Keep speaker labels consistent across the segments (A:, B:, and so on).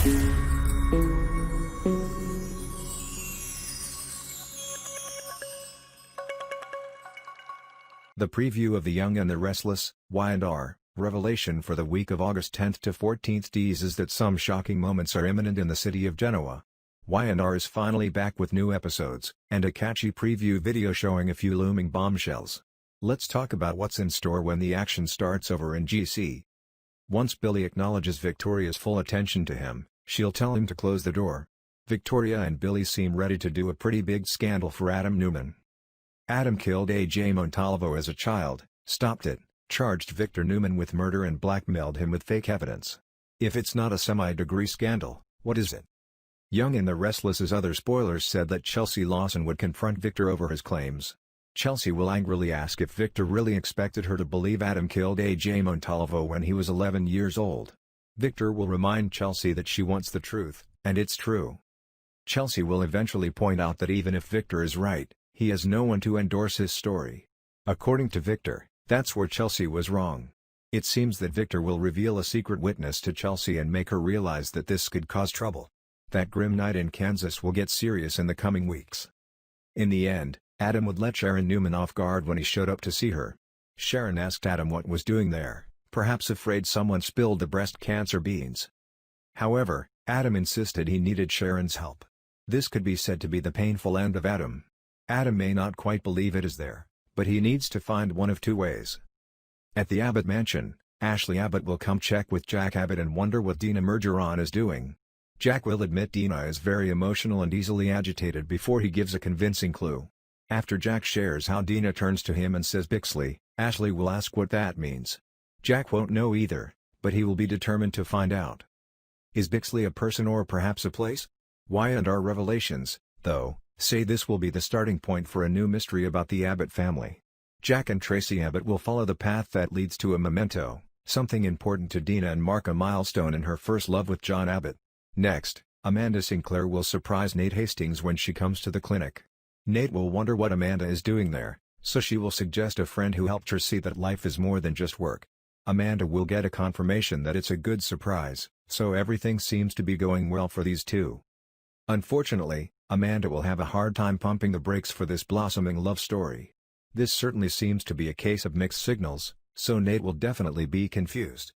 A: The preview of The Young and the Restless, Y&R, revelation for the week of August 10th to 14th teases that some shocking moments are imminent in the city of Genoa. Y&R is finally back with new episodes, and a catchy preview video showing a few looming bombshells. Let's talk about what's in store when the action starts over in GC. Once Billy acknowledges Victoria's full attention to him, she'll tell him to close the door. Victoria and Billy seem ready to do a pretty big scandal for Adam Newman. Adam killed A.J. Montalvo as a child, stopped it, charged Victor Newman with murder and blackmailed him with fake evidence. If it's not a semi-degree scandal, what is it? Young and the Restless's other spoilers said that Chelsea Lawson would confront Victor over his claims. Chelsea will angrily ask if Victor really expected her to believe Adam killed A.J. Montalvo when he was 11 years old. Victor will remind Chelsea that she wants the truth, and it's true. Chelsea will eventually point out that even if Victor is right, he has no one to endorse his story. According to Victor, that's where Chelsea was wrong. It seems that Victor will reveal a secret witness to Chelsea and make her realize that this could cause trouble. That grim night in Kansas will get serious in the coming weeks. In the end, Adam would let Sharon Newman off guard when he showed up to see her. Sharon asked Adam what was doing there, perhaps afraid someone spilled the breast cancer beans. However, Adam insisted he needed Sharon's help. This could be said to be the painful end of Adam. Adam may not quite believe it is there, but he needs to find one of two ways. At the Abbott mansion, Ashley Abbott will come check with Jack Abbott and wonder what Dina Mergeron is doing. Jack will admit Dina is very emotional and easily agitated before he gives a convincing clue. After Jack shares how Dina turns to him and says Bixley, Ashley will ask what that means. Jack won't know either, but he will be determined to find out. Is Bixley a person or perhaps a place? Y&R revelations, though, say this will be the starting point for a new mystery about the Abbott family. Jack and Tracy Abbott will follow the path that leads to a memento, something important to Dina and mark a milestone in her first love with John Abbott. Next, Amanda Sinclair will surprise Nate Hastings when she comes to the clinic. Nate will wonder what Amanda is doing there, so she will suggest a friend who helped her see that life is more than just work. Amanda will get a confirmation that it's a good surprise, so everything seems to be going well for these two. Unfortunately, Amanda will have a hard time pumping the brakes for this blossoming love story. This certainly seems to be a case of mixed signals, so Nate will definitely be confused.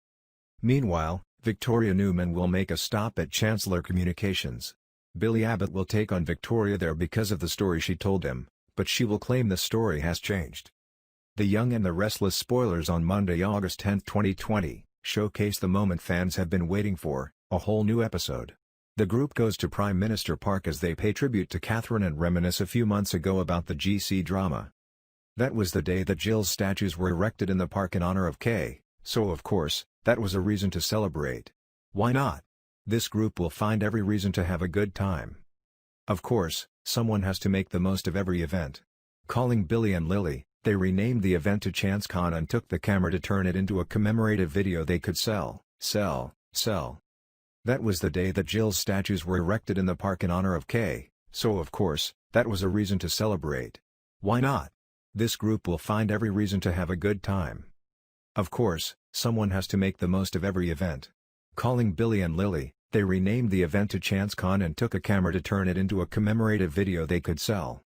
A: Meanwhile, Victoria Newman will make a stop at Chancellor Communications. Billy Abbott will take on Victoria there because of the story she told him, but she will claim the story has changed. The Young and the Restless spoilers on Monday, August 10, 2020, showcase the moment fans have been waiting for, a whole new episode. The group goes to Prime Minister Park as they pay tribute to Katherine and reminisce a few months ago about the GC drama. That was the day that Jill's statues were erected in the park in honor of Kay, so of course, that was a reason to celebrate. Why not? This group will find every reason to have a good time. Of course, someone has to make the most of every event. Calling Billy and Lily, they renamed the event to Chance Con and took the camera to turn it into a commemorative video they could sell. That was the day that Jill's statues were erected in the park in honor of Kay, so of course, that was a reason to celebrate. Why not? This group will find every reason to have a good time. Of course, someone has to make the most of every event. Calling Billy and Lily, they renamed the event to Chance Con and took a camera to turn it into a commemorative video they could sell.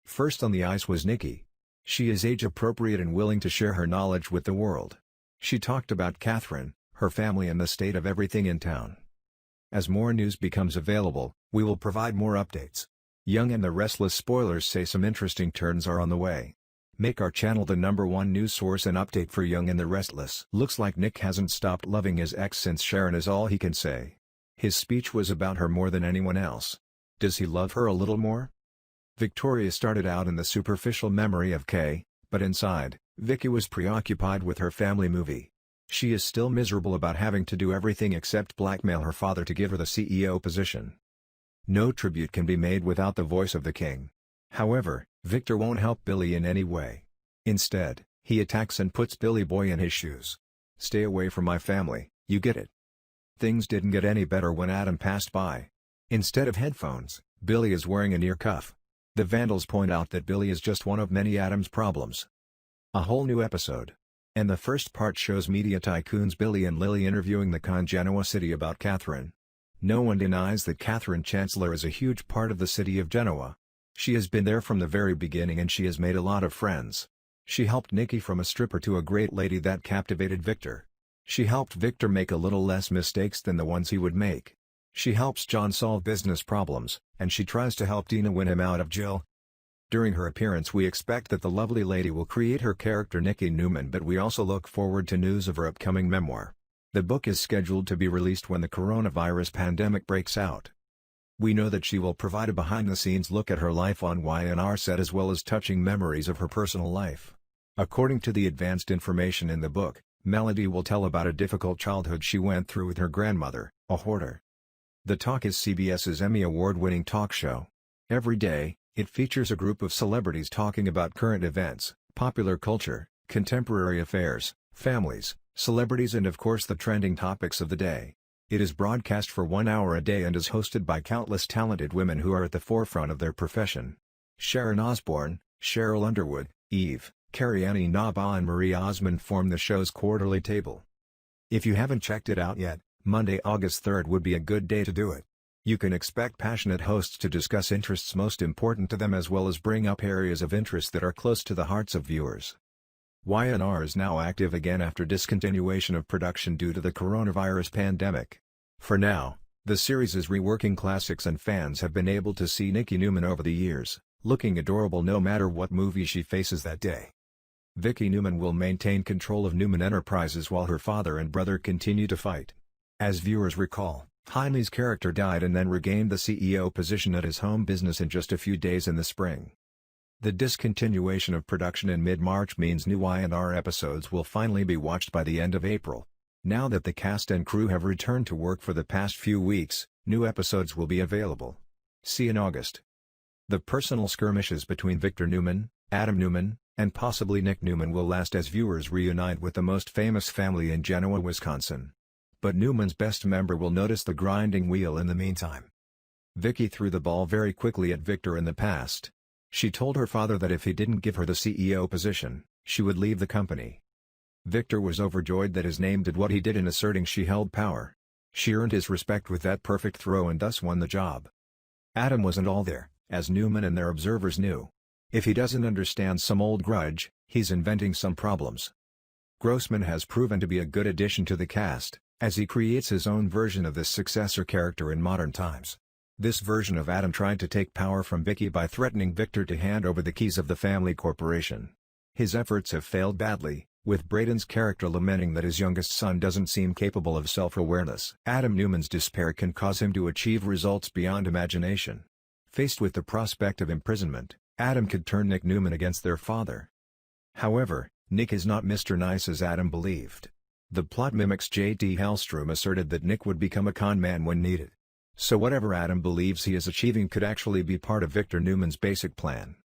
A: First on the ice was Nikki. She is age-appropriate and willing to share her knowledge with the world. She talked about Katherine, her family and the state of everything in town. As more news becomes available, we will provide more updates. Young and the Restless spoilers say some interesting turns are on the way. Make our channel the #1 news source and update for Young and the Restless. Looks like Nick hasn't stopped loving his ex since Sharon is all he can say. His speech was about her more than anyone else. Does he love her a little more? Victoria started out in the superficial memory of Kay, but inside, Vicky was preoccupied with her family movie. She is still miserable about having to do everything except blackmail her father to give her the CEO position. No tribute can be made without the voice of the king. However, Victor won't help Billy in any way. Instead, he attacks and puts Billy Boy in his shoes. Stay away from my family, you get it? Things didn't get any better when Adam passed by. Instead of headphones, Billy is wearing an ear cuff. The Vandals point out that Billy is just one of many Adam's problems. A whole new episode. And the first part shows media tycoons Billy and Lily interviewing the con Genoa City about Katherine. No one denies that Katherine Chancellor is a huge part of the city of Genoa. She has been there from the very beginning and she has made a lot of friends. She helped Nicky from a stripper to a great lady that captivated Victor. She helped Victor make a little less mistakes than the ones he would make. She helps John solve business problems, and she tries to help Dina win him out of Jill. During her appearance we expect that the lovely lady will create her character Nicky Newman, but we also look forward to news of her upcoming memoir. The book is scheduled to be released when the coronavirus pandemic breaks out. We know that she will provide a behind-the-scenes look at her life on Y&R set as well as touching memories of her personal life. According to the advanced information in the book, Melody will tell about a difficult childhood she went through with her grandmother, a hoarder. The Talk is CBS's Emmy Award-winning talk show. Every day, it features a group of celebrities talking about current events, popular culture, contemporary affairs, families, celebrities and of course the trending topics of the day. It is broadcast for 1 hour a day and is hosted by countless talented women who are at the forefront of their profession. Sharon Osbourne, Cheryl Underwood, Eve, Carrie-Anne Inaba and Marie Osmond form the show's quarterly table. If you haven't checked it out yet, Monday, August 3rd would be a good day to do it. You can expect passionate hosts to discuss interests most important to them as well as bring up areas of interest that are close to the hearts of viewers. Y&R is now active again after discontinuation of production due to the coronavirus pandemic. For now, the series is reworking classics and fans have been able to see Nicky Newman over the years, looking adorable no matter what movie she faces that day. Vicky Newman will maintain control of Newman Enterprises while her father and brother continue to fight. As viewers recall, Heinleigh's character died and then regained the CEO position at his home business in just a few days in the spring. The discontinuation of production in mid-March means new Y&R episodes will finally be watched by the end of April. Now that the cast and crew have returned to work for the past few weeks, new episodes will be available. See in August. The personal skirmishes between Victor Newman, Adam Newman, and possibly Nick Newman will last as viewers reunite with the most famous family in Genoa, Wisconsin. But Newman's best member will notice the grinding wheel in the meantime. Vicky threw the ball very quickly at Victor in the past. She told her father that if he didn't give her the CEO position, she would leave the company. Victor was overjoyed that his name did what he did in asserting she held power. She earned his respect with that perfect throw and thus won the job. Adam wasn't all there, as Newman and their observers knew. If he doesn't understand some old grudge, he's inventing some problems. Grossman has proven to be a good addition to the cast, as he creates his own version of this successor character in modern times. This version of Adam tried to take power from Vicky by threatening Victor to hand over the keys of the family corporation. His efforts have failed badly, with Braden's character lamenting that his youngest son doesn't seem capable of self-awareness. Adam Newman's despair can cause him to achieve results beyond imagination. Faced with the prospect of imprisonment, Adam could turn Nick Newman against their father. However, Nick is not Mr. Nice as Adam believed. The plot mimics J.D. Hellstrom asserted that Nick would become a con man when needed. So whatever Adam believes he is achieving could actually be part of Victor Newman's basic plan.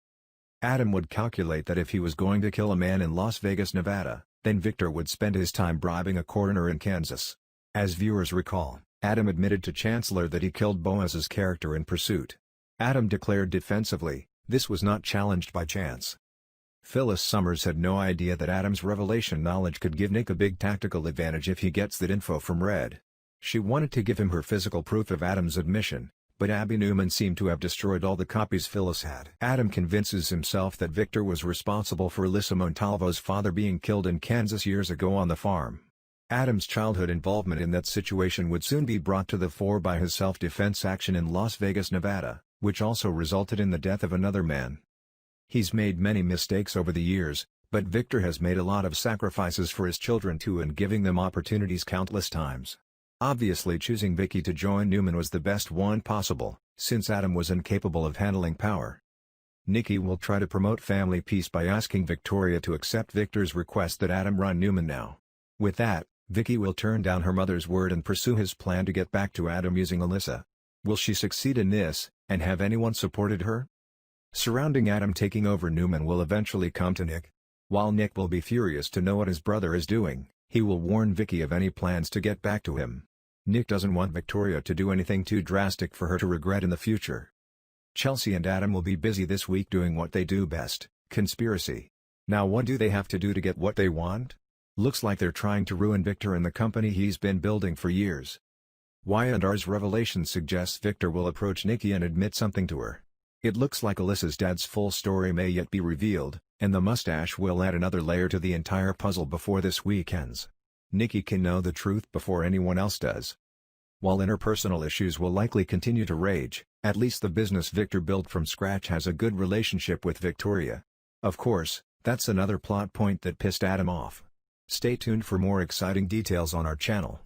A: Adam would calculate that if he was going to kill a man in Las Vegas, Nevada, then Victor would spend his time bribing a coroner in Kansas. As viewers recall, Adam admitted to Chancellor that he killed Boaz's character in Pursuit. Adam declared defensively, this was not challenged by chance. Phyllis Summers had no idea that Adam's revelation knowledge could give Nick a big tactical advantage if he gets that info from Red. She wanted to give him her physical proof of Adam's admission, but Abby Newman seemed to have destroyed all the copies Phyllis had. Adam convinces himself that Victor was responsible for Alyssa Montalvo's father being killed in Kansas years ago on the farm. Adam's childhood involvement in that situation would soon be brought to the fore by his self-defense action in Las Vegas, Nevada, which also resulted in the death of another man. He's made many mistakes over the years, but Victor has made a lot of sacrifices for his children too and giving them opportunities countless times. Obviously choosing Vicky to join Newman was the best one possible, since Adam was incapable of handling power. Nicky will try to promote family peace by asking Victoria to accept Victor's request that Adam run Newman now. With that, Vicky will turn down her mother's word and pursue his plan to get back to Adam using Alyssa. Will she succeed in this, and have anyone supported her? Surrounding Adam taking over Newman will eventually come to Nick. While Nick will be furious to know what his brother is doing, he will warn Vicky of any plans to get back to him. Nick doesn't want Victoria to do anything too drastic for her to regret in the future. Chelsea and Adam will be busy this week doing what they do best, conspiracy. Now what do they have to do to get what they want? Looks like they're trying to ruin Victor and the company he's been building for years. Y&R's revelation suggests Victor will approach Nikki and admit something to her. It looks like Alyssa's dad's full story may yet be revealed, and the mustache will add another layer to the entire puzzle before this week ends. Nikki can know the truth before anyone else does. While interpersonal issues will likely continue to rage, at least the business Victor built from scratch has a good relationship with Victoria. Of course, that's another plot point that pissed Adam off. Stay tuned for more exciting details on our channel.